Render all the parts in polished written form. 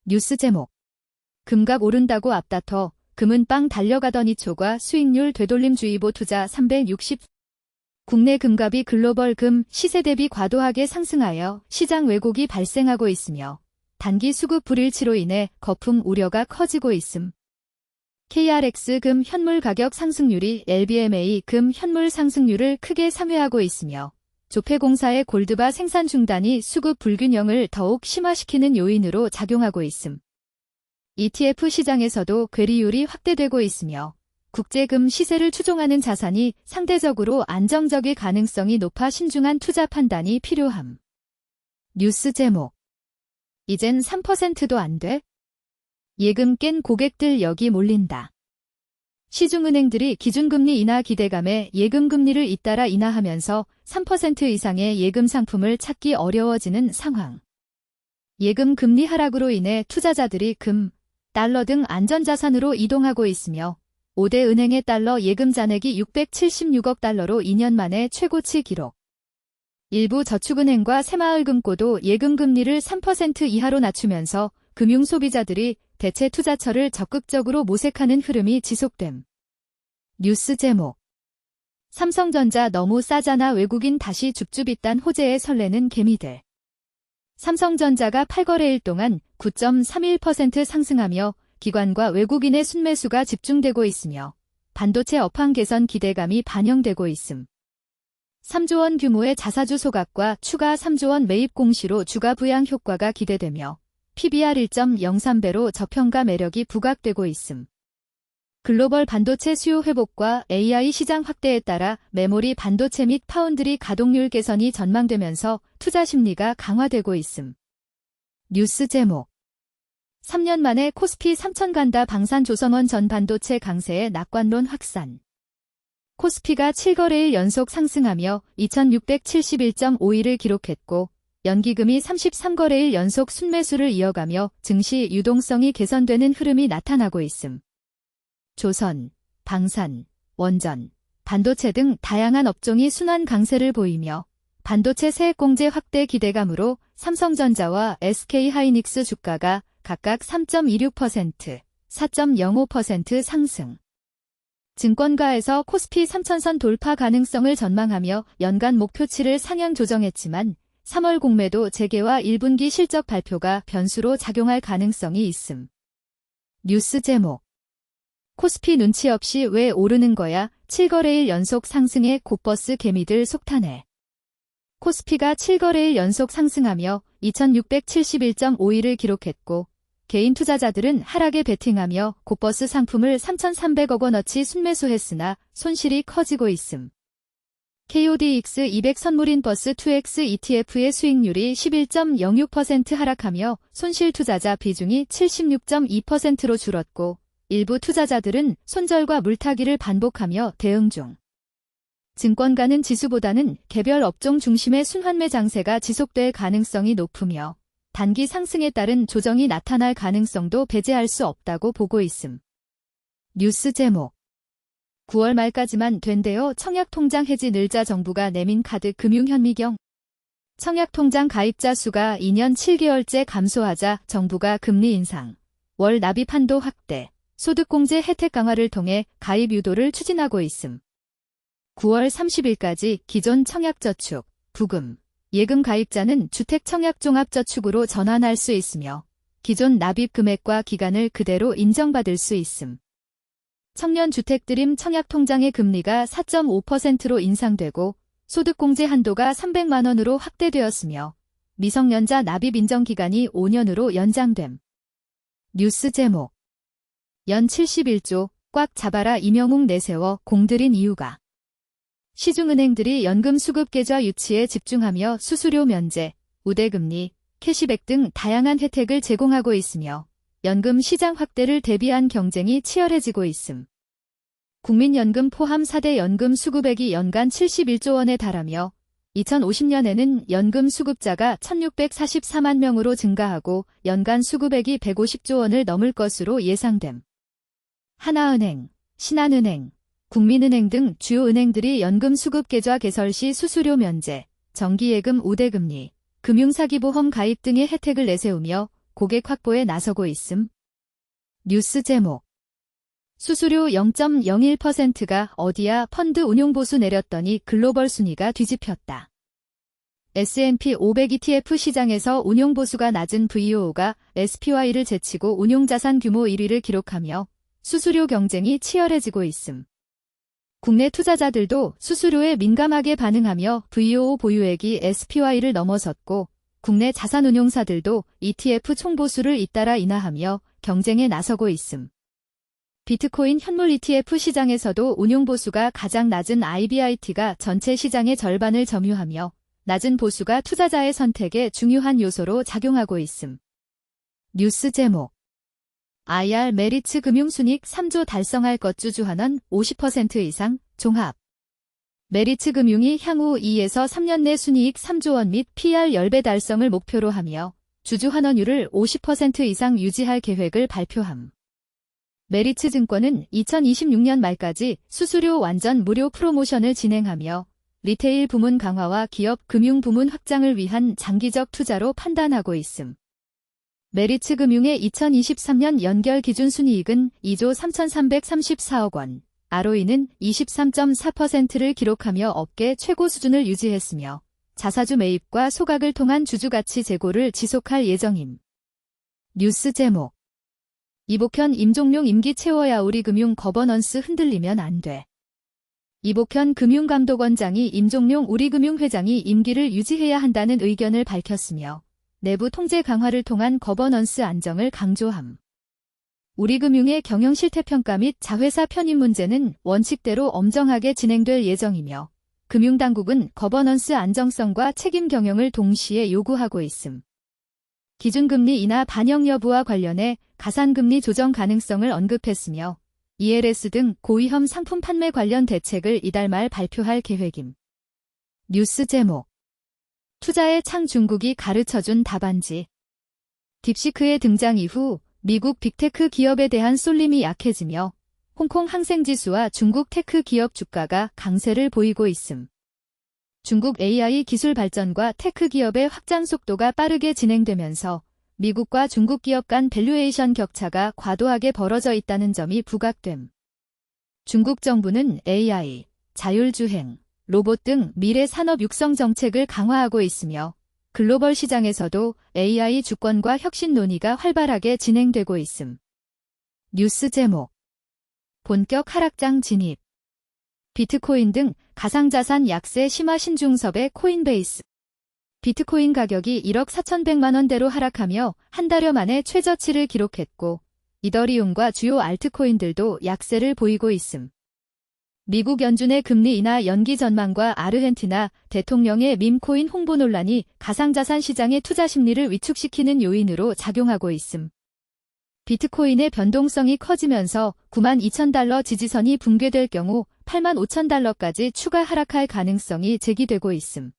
뉴스 제목. 금값 오른다고 앞다퉈 금은 빵 달려가더니 초과 수익률 되돌림주의보 투자 360. 국내 금값이 글로벌 금 시세 대비 과도하게 상승하여 시장 왜곡이 발생하고 있으며 단기 수급 불일치로 인해 거품 우려가 커지고 있음. KRX 금 현물 가격 상승률이 LBMA 금 현물 상승률을 크게 상회하고 있으며 조폐공사의 골드바 생산 중단이 수급 불균형을 더욱 심화시키는 요인으로 작용하고 있음. ETF 시장에서도 괴리율이 확대되고 있으며 국제금 시세를 추종하는 자산이 상대적으로 안정적일 가능성이 높아 신중한 투자 판단이 필요함. 뉴스 제목. 이젠 3%도 안 돼? 예금 깬 고객들 여기 몰린다. 시중은행들이 기준금리 인하 기대감에 예금금리를 잇따라 인하하면서 3% 이상의 예금 상품을 찾기 어려워지는 상황. 예금 금리 하락으로 인해 투자자들이 금, 달러 등 안전자산으로 이동하고 있으며 5대 은행의 달러 예금 잔액이 676억 달러로 2년 만에 최고치 기록. 일부 저축은행과 새마을금고도 예금금리를 3% 이하로 낮추면서 금융소비자들이 대체 투자처를 적극적으로 모색하는 흐름이 지속됨. 뉴스 제목. 삼성전자 너무 싸잖아 외국인 다시 줍줍이딴 호재에 설레는 개미들. 삼성전자가 8거래일 동안 9.31% 상승하며 기관과 외국인의 순매수가 집중되고 있으며 반도체 업황 개선 기대감이 반영되고 있음. 3조 원 규모의 자사주 소각과 추가 3조 원 매입 공시로 주가 부양 효과가 기대되며 PBR 1.03배로 저평가 매력이 부각되고 있음. 글로벌 반도체 수요 회복과 AI 시장 확대에 따라 메모리 반도체 및 파운드리 가동률 개선이 전망되면서 투자 심리가 강화되고 있음. 뉴스 제목. 3년 만에 코스피 3천 간다 방산조선원 전 반도체 강세의 낙관론 확산. 코스피가 7거래일 연속 상승하며 2671.51을 기록했고 연기금이 33거래일 연속 순매수를 이어가며 증시 유동성이 개선되는 흐름이 나타나고 있음. 조선, 방산, 원전, 반도체 등 다양한 업종이 순환 강세를 보이며 반도체 세액공제 확대 기대감으로 삼성전자와 SK하이닉스 주가가 각각 3.26%, 4.05% 상승. 증권가에서 코스피 3천선 돌파 가능성을 전망하며 연간 목표치를 상향 조정했지만 3월 공매도 재개와 1분기 실적 발표가 변수로 작용할 가능성이 있음. 뉴스 제목. 코스피 눈치 없이 왜 오르는 거야? 7거래일 연속 상승에 곧버스 개미들 속타네. 코스피가 7거래일 연속 상승하며 2671.51을 기록했고 개인 투자자들은 하락에 베팅하며 곧버스 상품을 3,300억 원어치 순매수했으나 손실이 커지고 있음. KODX 200 선물인 버스 2X ETF의 수익률이 11.06% 하락하며 손실 투자자 비중이 76.2%로 줄었고 일부 투자자들은 손절과 물타기를 반복하며 대응 중. 증권가는 지수보다는 개별 업종 중심의 순환매 장세가 지속될 가능성이 높으며 단기 상승에 따른 조정이 나타날 가능성도 배제할 수 없다고 보고 있음. 뉴스 제목. 9월 말까지만 된대요. 청약통장 해지 늘자 정부가 내민 카드 금융현미경. 청약통장 가입자 수가 2년 7개월째 감소하자 정부가 금리 인상, 월 납입 한도 확대, 소득공제 혜택 강화를 통해 가입 유도를 추진하고 있음. 9월 30일까지 기존 청약저축, 부금, 예금 가입자는 주택청약종합저축으로 전환할 수 있으며 기존 납입 금액과 기간을 그대로 인정받을 수 있음. 청년주택드림 청약통장의 금리가 4.5%로 인상되고 소득공제 한도가 300만 원으로 확대되었으며 미성년자 납입 인정기간이 5년으로 연장됨. 뉴스 제목. 연 71조 꽉 잡아라 이명웅 내세워 공들인 이유가. 시중은행들이 연금 수급 계좌 유치에 집중하며 수수료 면제, 우대금리, 캐시백 등 다양한 혜택을 제공하고 있으며 연금 시장 확대를 대비한 경쟁이 치열해지고 있음. 국민연금 포함 4대 연금 수급액이 연간 71조 원에 달하며 2050년에는 연금 수급자가 1644만 명으로 증가하고 연간 수급액이 150조 원을 넘을 것으로 예상됨. 하나은행, 신한은행, 국민은행 등 주요 은행들이 연금 수급 계좌 개설 시 수수료 면제, 정기예금 우대금리, 금융사기보험 가입 등의 혜택을 내세우며 고객 확보에 나서고 있음. 뉴스 제목. 수수료 0.01%가 어디야 펀드 운용보수 내렸더니 글로벌 순위가 뒤집혔다. S&P 500 ETF 시장에서 운용보수가 낮은 VOO가 SPY를 제치고 운용자산 규모 1위를 기록하며 수수료 경쟁이 치열해지고 있음. 국내 투자자들도 수수료에 민감하게 반응하며 VOO 보유액이 SPY를 넘어섰고 국내 자산운용사들도 ETF 총보수를 잇따라 인하하며 경쟁에 나서고 있음. 비트코인 현물 ETF 시장에서도 운용보수가 가장 낮은 IBIT가 전체 시장의 절반을 점유하며 낮은 보수가 투자자의 선택에 중요한 요소로 작용하고 있음. 뉴스 제목. IR 메리츠 금융순이익 3조 달성할 것 주주환원 50% 이상 종합. 메리츠 금융이 향후 2에서 3년 내 순이익 3조 원 및 PR 10배 달성을 목표로 하며 주주환원율을 50% 이상 유지할 계획을 발표함. 메리츠 증권은 2026년 말까지 수수료 완전 무료 프로모션을 진행하며 리테일 부문 강화와 기업 금융 부문 확장을 위한 장기적 투자로 판단하고 있음. 메리츠 금융의 2023년 연결 기준 순이익은 2조 3,334억 원, ROE는 23.4%를 기록하며 업계 최고 수준을 유지했으며 자사주 매입과 소각을 통한 주주가치 제고를 지속할 예정임. 뉴스 제목. 이복현 임종룡 임기 채워야 우리 금융 거버넌스 흔들리면 안 돼. 이복현 금융감독원장이 임종룡 우리금융 회장이 임기를 유지해야 한다는 의견을 밝혔으며 내부 통제 강화를 통한 거버넌스 안정을 강조함. 우리금융의 경영 실태 평가 및 자회사 편입 문제는 원칙대로 엄정하게 진행될 예정이며 금융당국은 거버넌스 안정성과 책임 경영을 동시에 요구하고 있음. 기준금리 인하 반영 여부와 관련해 가산금리 조정 가능성을 언급했으며 ELS 등 고위험 상품 판매 관련 대책을 이달 말 발표할 계획임. 뉴스 제목. 투자의 창 중국이 가르쳐준 답안지. 딥시크의 등장 이후 미국 빅테크 기업에 대한 쏠림이 약해지며 홍콩 항생지수와 중국 테크 기업 주가가 강세를 보이고 있음. 중국 AI 기술 발전과 테크 기업의 확장 속도가 빠르게 진행되면서 미국과 중국 기업 간 밸류에이션 격차가 과도하게 벌어져 있다는 점이 부각됨. 중국 정부는 AI, 자율주행, 로봇 등 미래 산업 육성 정책을 강화하고 있으며 글로벌 시장에서도 AI 주권과 혁신 논의가 활발하게 진행되고 있음. 뉴스 제목. 본격 하락장 진입. 비트코인 등 가상자산 약세 심화 신중섭의 코인베이스. 비트코인 가격이 1억 4,100만 원대로 하락하며 한 달여 만에 최저치를 기록했고 이더리움과 주요 알트코인들도 약세를 보이고 있음. 미국 연준의 금리 인하 연기 전망과 아르헨티나 대통령의 밈코인 홍보 논란이 가상자산 시장의 투자 심리를 위축시키는 요인으로 작용하고 있음. 비트코인의 변동성이 커지면서 92,000달러 지지선이 붕괴될 경우 85,000달러까지 추가 하락할 가능성이 제기되고 있음.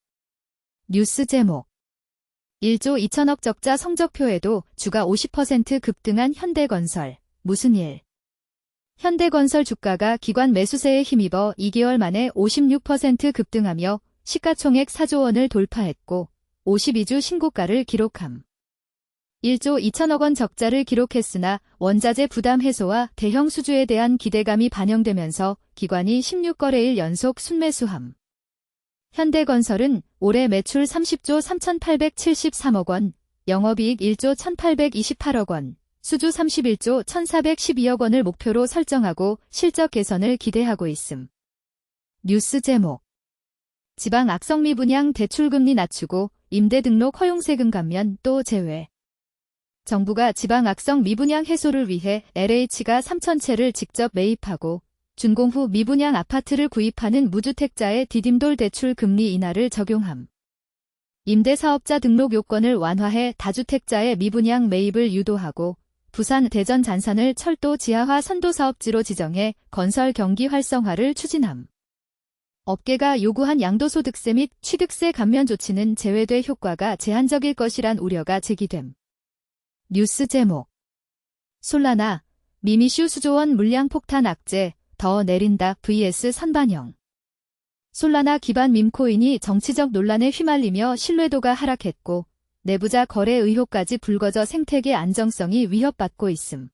뉴스 제목. 1조 2천억 적자 성적표에도 주가 50% 급등한 현대건설. 무슨 일? 현대건설 주가가 기관 매수세에 힘입어 2개월 만에 56% 급등하며 시가총액 4조 원을 돌파했고 52주 신고가를 기록함. 1조 2천억 원 적자를 기록했으나 원자재 부담 해소와 대형 수주에 대한 기대감이 반영되면서 기관이 16거래일 연속 순매수함. 현대건설은 올해 매출 30조 3,873억 원, 영업이익 1조 1,828억 원, 수주 31조 1,412억 원을 목표로 설정하고 실적 개선을 기대하고 있음. 뉴스 제목. 지방 악성 미분양 대출금리 낮추고 임대 등록 허용세금 감면 또 제외. 정부가 지방 악성 미분양 해소를 위해 LH가 3,000채를 직접 매입하고 준공 후 미분양 아파트를 구입하는 무주택자의 디딤돌 대출 금리 인하를 적용함. 임대사업자 등록 요건을 완화해 다주택자의 미분양 매입을 유도하고 부산, 대전 잔산을 철도 지하화 선도사업지로 지정해 건설 경기 활성화를 추진함. 업계가 요구한 양도소득세 및 취득세 감면 조치는 제외돼 효과가 제한적일 것이란 우려가 제기됨. 뉴스 제목. 솔라나, 미미슈 수조원 물량 폭탄 악재, 더 내린다 vs 선반영. 솔라나 기반 밈코인이 정치적 논란에 휘말리며 신뢰도가 하락했고 내부자 거래 의혹까지 불거져 생태계 안정성이 위협받고 있음.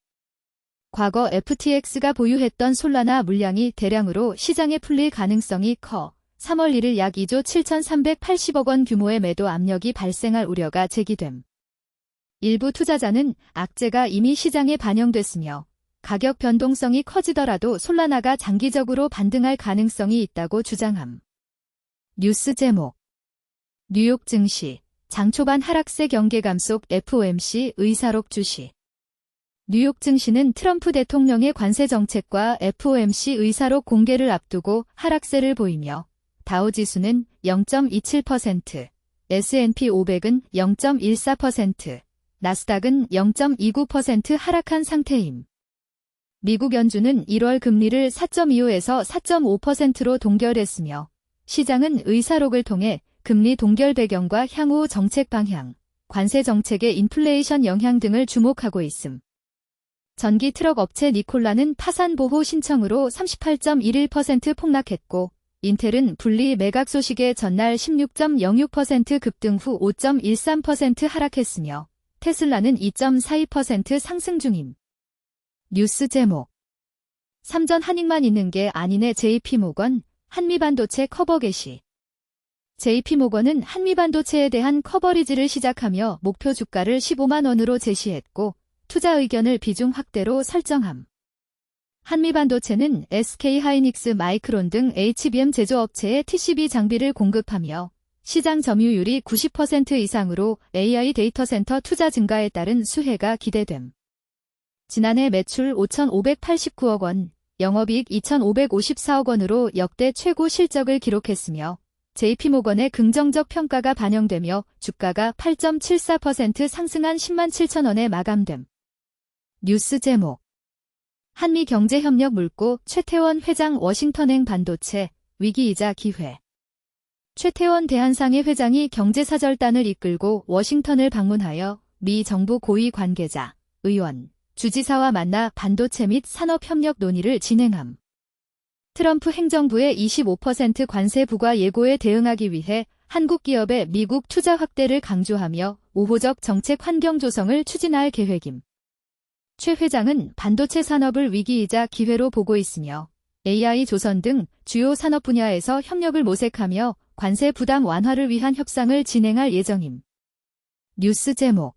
과거 FTX가 보유했던 솔라나 물량이 대량으로 시장에 풀릴 가능성이 커 3월 1일 약 2조 7,380억 원 규모의 매도 압력이 발생할 우려가 제기됨. 일부 투자자는 악재가 이미 시장에 반영됐으며 가격 변동성이 커지더라도 솔라나가 장기적으로 반등할 가능성이 있다고 주장함. 뉴스 제목 뉴욕 증시 장 초반 하락세 경계감 속 FOMC 의사록 주시. 뉴욕 증시는 트럼프 대통령의 관세 정책과 FOMC 의사록 공개를 앞두고 하락세를 보이며 다우지수는 0.27%, S&P 500은 0.14%, 나스닥은 0.29% 하락한 상태임. 미국 연준은 1월 금리를 4.25에서 4.5%로 동결했으며 시장은 의사록을 통해 금리 동결 배경과 향후 정책 방향, 관세 정책의 인플레이션 영향 등을 주목하고 있음. 전기 트럭 업체 니콜라는 파산 보호 신청으로 38.11% 폭락했고 인텔은 분리 매각 소식에 전날 16.06% 급등 후 5.13% 하락했으며 테슬라는 2.42% 상승 중임. 뉴스 제목 삼전 한익만 있는 게 아니네. JP모건 한미반도체 커버 개시. JP모건은 한미반도체에 대한 커버리지를 시작하며 목표 주가를 15만 원으로 제시했고 투자 의견을 비중 확대로 설정함. 한미반도체는 SK하이닉스 마이크론 등 HBM 제조업체에 TCB 장비를 공급하며 시장 점유율이 90% 이상으로 AI 데이터 센터 투자 증가에 따른 수혜가 기대됨. 지난해 매출 5,589억 원, 영업이익 2,554억 원으로 역대 최고 실적을 기록했으며 JP모건의 긍정적 평가가 반영되며 주가가 8.74% 상승한 10만 7천 원에 마감됨. 뉴스 제목 한미경제협력 물고 최태원 회장 워싱턴행 반도체 위기이자 기회. 최태원 대한상해 회장이 경제사절단을 이끌고 워싱턴을 방문하여 미 정부 고위 관계자, 의원, 주지사와 만나 반도체 및 산업협력 논의를 진행함. 트럼프 행정부의 25% 관세 부과 예고에 대응하기 위해 한국 기업의 미국 투자 확대를 강조하며 우호적 정책 환경 조성을 추진할 계획임. 최 회장은 반도체 산업을 위기이자 기회로 보고 있으며 AI 조선 등 주요 산업 분야에서 협력을 모색하며 관세 부담 완화를 위한 협상을 진행할 예정임. 뉴스 제목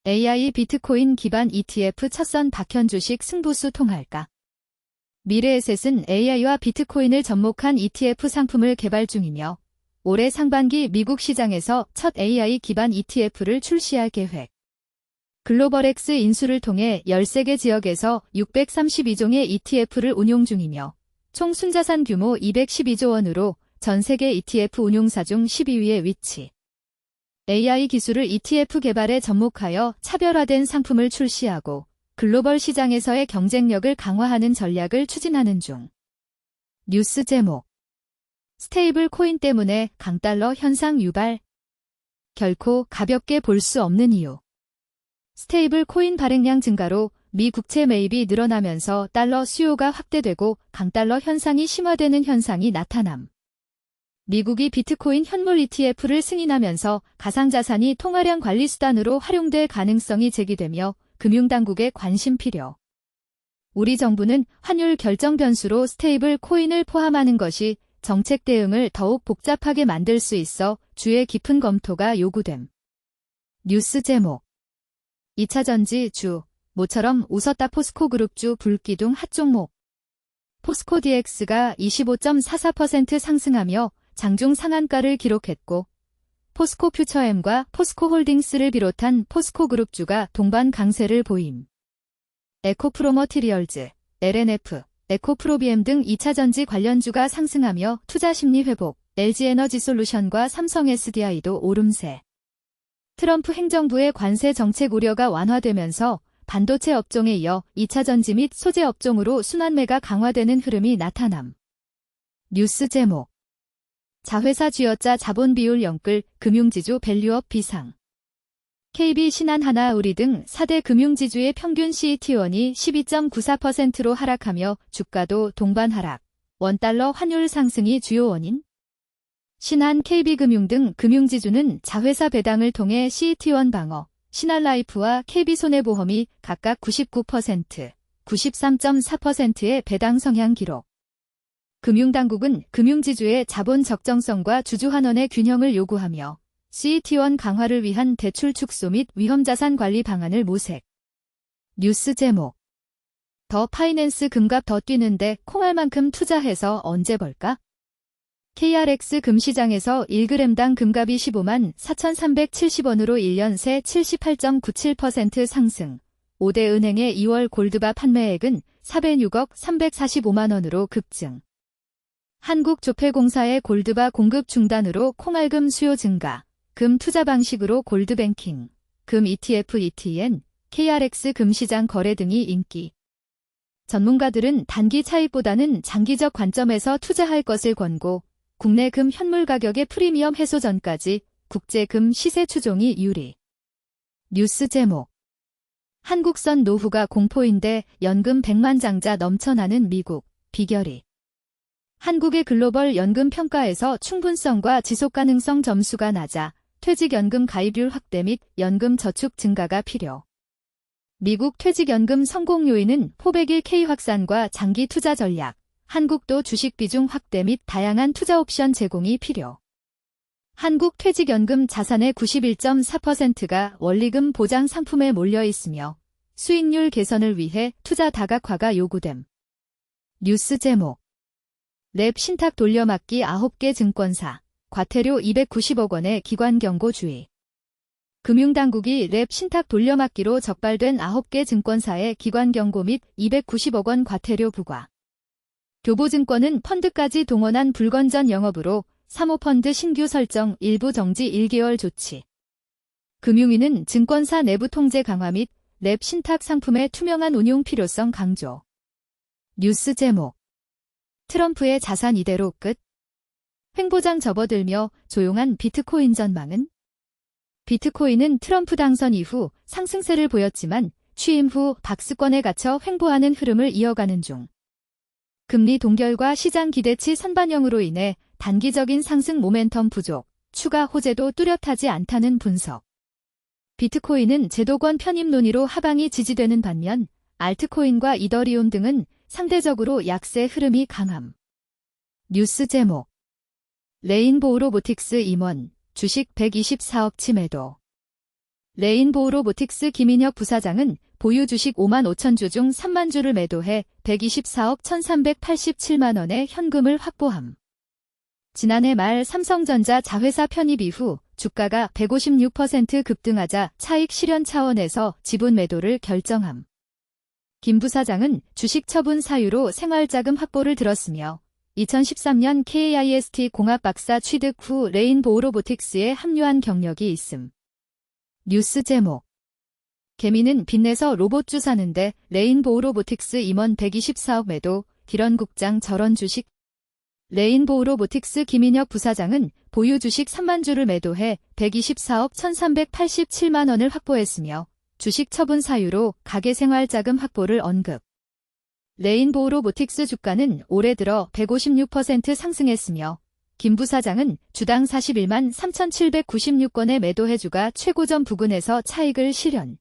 AI 비트코인 기반 ETF 첫선 박현 주식 승부수 통할까? 미래에셋은 AI와 비트코인을 접목한 ETF 상품을 개발 중이며 올해 상반기 미국 시장에서 첫 AI 기반 ETF를 출시할 계획. 글로벌X 인수를 통해 13개 지역에서 632종의 ETF를 운용 중이며 총 순자산 규모 212조 원으로 전 세계 ETF 운용사 중 12위에 위치. AI 기술을 ETF 개발에 접목하여 차별화된 상품을 출시하고 글로벌 시장에서의 경쟁력을 강화하는 전략을 추진하는 중. 뉴스 제목 스테이블 코인 때문에 강달러 현상 유발. 결코 가볍게 볼 수 없는 이유. 스테이블 코인 발행량 증가로 미 국채 매입이 늘어나면서 달러 수요가 확대되고 강달러 현상이 심화되는 현상이 나타남. 미국이 비트코인 현물 ETF를 승인하면서 가상자산이 통화량 관리 수단으로 활용될 가능성이 제기되며 금융당국의 관심 필요. 우리 정부는 환율 결정 변수로 스테이블 코인을 포함하는 것이 정책 대응을 더욱 복잡하게 만들 수 있어 주의 깊은 검토가 요구됨. 뉴스 제목 2차전지 주, 모처럼 웃었다. 포스코그룹주 불기둥 핫종목. 포스코DX가 25.44% 상승하며 장중 상한가를 기록했고 포스코퓨처엠과 포스코홀딩스를 비롯한 포스코그룹주가 동반 강세를 보임. 에코프로머티리얼즈, LNF, 에코프로비엠 등 2차전지 관련주가 상승하며 투자 심리 회복, LG에너지솔루션과 삼성 SDI도 오름세. 트럼프 행정부의 관세 정책 우려가 완화되면서 반도체 업종에 이어 2차전지 및 소재 업종으로 순환매가 강화되는 흐름이 나타남. 뉴스 제목 자회사 쥐어짜 자본 비율 영끌 금융지주 밸류업 비상. KB 신한하나우리 등 4대 금융지주의 평균 CET1이 12.94%로 하락하며 주가도 동반 하락. 원달러 환율 상승이 주요 원인. 신한, KB금융 등 금융지주는 자회사 배당을 통해 CET1 방어, 신한라이프와 KB손해보험이 각각 99%, 93.4%의 배당 성향 기록. 금융당국은 금융지주의 자본 적정성과 주주환원의 균형을 요구하며 CET1 강화를 위한 대출 축소 및 위험자산 관리 방안을 모색. 뉴스 제목. 더 파이낸스 금값 더 뛰는데 콩알만큼 투자해서 언제 벌까? KRX 금시장에서 1g당 금값이 15만 4,370원으로 1년 새 78.97% 상승. 5대 은행의 2월 골드바 판매액은 406억 345만원으로 급증. 한국조폐공사의 골드바 공급 중단으로 콩알금 수요 증가. 금 투자 방식으로 골드뱅킹, 금 ETF, ETN, KRX 금시장 거래 등이 인기. 전문가들은 단기 차익보다는 장기적 관점에서 투자할 것을 권고, 국내 금 현물 가격의 프리미엄 해소 전까지 국제 금 시세 추종이 유리. 뉴스 제목. 한국선 노후가 공포인데 연금 100만 장자 넘쳐나는 미국, 비결이. 한국의 글로벌 연금 평가에서 충분성과 지속가능성 점수가 낮아 퇴직연금 가입률 확대 및 연금 저축 증가가 필요. 미국 퇴직연금 성공 요인은 포백일 K 확산과 장기 투자 전략, 한국도 주식 비중 확대 및 다양한 투자 옵션 제공이 필요. 한국 퇴직연금 자산의 91.4%가 원리금 보장 상품에 몰려 있으며 수익률 개선을 위해 투자 다각화가 요구됨. 뉴스 제목. 랩 신탁 돌려막기 9개 증권사, 과태료 290억 원의 기관 경고 주의. 금융당국이 랩 신탁 돌려막기로 적발된 9개 증권사의 기관 경고 및 290억 원 과태료 부과. 교보증권은 펀드까지 동원한 불건전 영업으로 사모펀드 신규 설정 일부 정지 1개월 조치. 금융위는 증권사 내부 통제 강화 및 랩 신탁 상품의 투명한 운용 필요성 강조. 뉴스 제목. 트럼프의 자산 이대로 끝? 횡보장 접어들며 조용한 비트코인 전망은? 비트코인은 트럼프 당선 이후 상승세를 보였지만 취임 후 박스권에 갇혀 횡보하는 흐름을 이어가는 중. 금리 동결과 시장 기대치 선반영으로 인해 단기적인 상승 모멘텀 부족, 추가 호재도 뚜렷하지 않다는 분석. 비트코인은 제도권 편입 논의로 하방이 지지되는 반면 알트코인과 이더리움 등은 상대적으로 약세 흐름이 강함. 뉴스 제목. 레인보우 로보틱스 임원, 주식 124억 치매도. 레인보우 로보틱스 김인혁 부사장은 보유 주식 5만 5천 주 중 3만 주를 매도해 124억 1,387만 원의 현금을 확보함. 지난해 말 삼성전자 자회사 편입 이후 주가가 156% 급등하자 차익 실현 차원에서 지분 매도를 결정함. 김 부사장은 주식 처분 사유로 생활자금 확보를 들었으며 2013년 KIST 공학 박사 취득 후 레인보우 로보틱스에 합류한 경력이 있음. 뉴스 제목. 개미는 빚내서 로봇주 사는데 레인보우 로보틱스 임원 124억 매도, 기런국장 저런 주식. 레인보우 로보틱스 김인혁 부사장은 보유 주식 3만 주를 매도해 124억 1,387만 원을 확보했으며 주식 처분 사유로 가계생활자금 확보를 언급. 레인보우 로보틱스 주가는 올해 들어 156% 상승했으며 김 부사장은 주당 41만 3,796건의 매도해주가 최고점 부근에서 차익을 실현.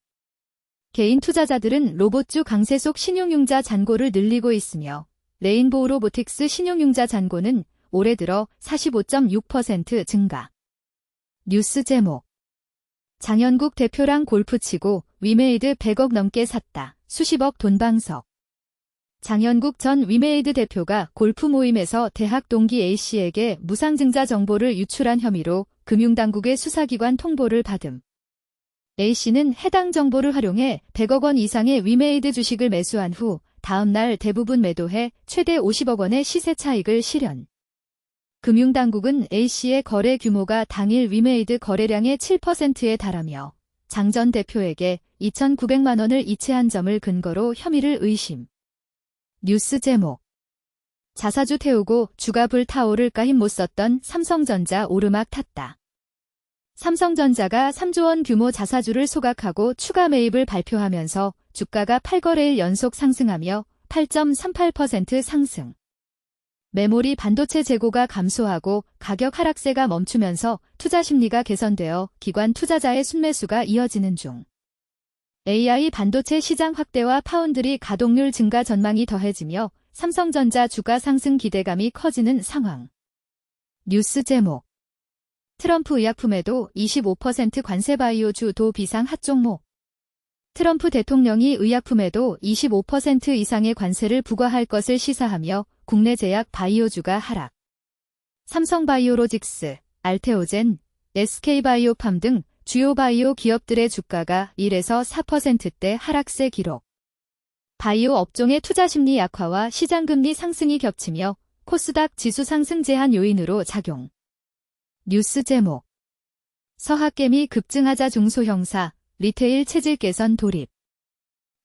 개인 투자자들은 로봇주 강세 속 신용융자 잔고를 늘리고 있으며 레인보우 로보틱스 신용융자 잔고는 올해 들어 45.6% 증가. 뉴스 제목. 장현국 대표랑 골프 치고 위메이드 100억 넘게 샀다. 수십억 돈 방석. 장현국 전 위메이드 대표가 골프 모임에서 대학 동기 A씨에게 무상증자 정보를 유출한 혐의로 금융당국의 수사기관 통보를 받음. A씨는 해당 정보를 활용해 100억 원 이상의 위메이드 주식을 매수한 후 다음 날 대부분 매도해 최대 50억 원의 시세 차익을 실현. 금융당국은 A씨의 거래 규모가 당일 위메이드 거래량의 7%에 달하며 장 전 대표에게 2,900만 원을 이체한 점을 근거로 혐의를 의심. 뉴스 제목. 자사주 태우고 주가 불타오를까 힘 못 썼던 삼성전자 오르막 탔다. 삼성전자가 3조 원 규모 자사주를 소각하고 추가 매입을 발표하면서 주가가 8거래일 연속 상승하며 8.38% 상승. 메모리 반도체 재고가 감소하고 가격 하락세가 멈추면서 투자 심리가 개선되어 기관 투자자의 순매수가 이어지는 중. AI 반도체 시장 확대와 파운드리 가동률 증가 전망이 더해지며 삼성전자 주가 상승 기대감이 커지는 상황. 뉴스 제목. 트럼프 의약품에도 25% 관세 바이오주 도 비상 핫 종목. 트럼프 대통령이 의약품에도 25% 이상의 관세를 부과할 것을 시사하며 국내 제약 바이오주가 하락. 삼성바이오로직스, 알테오젠, SK바이오팜 등 주요 바이오 기업들의 주가가 1에서 4%대 하락세 기록. 바이오 업종의 투자 심리 약화와 시장금리 상승이 겹치며 코스닥 지수 상승 제한 요인으로 작용. 뉴스 제목. 서학개미 급증하자 중소형사, 리테일 체질 개선 돌입.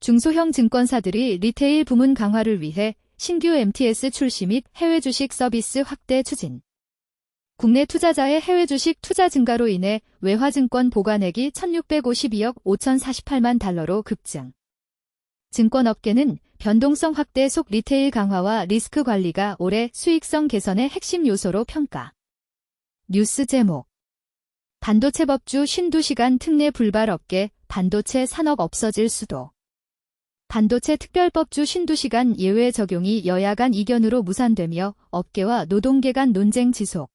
중소형 증권사들이 리테일 부문 강화를 위해 신규 MTS 출시 및 해외 주식 서비스 확대 추진. 국내 투자자의 해외 주식 투자 증가로 인해 외화증권 보관액이 1,652억 5,048만 달러로 급증. 증권업계는 변동성 확대 속 리테일 강화와 리스크 관리가 올해 수익성 개선의 핵심 요소로 평가. 뉴스 제목. 반도체 법주 52시간 특례 불발 업계, 반도체 산업 없어질 수도. 반도체 특별법주 52시간 예외 적용이 여야 간 이견으로 무산되며 업계와 노동계 간 논쟁 지속.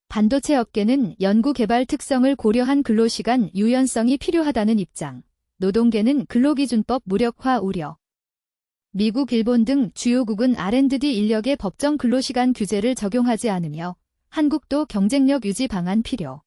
반도체 업계는 연구개발 특성을 고려한 근로시간 유연성이 필요하다는 입장, 노동계는 근로기준법 무력화 우려. 미국, 일본 등 주요국은 R&D 인력의 법정 근로시간 규제를 적용하지 않으며 한국도 경쟁력 유지 방안 필요.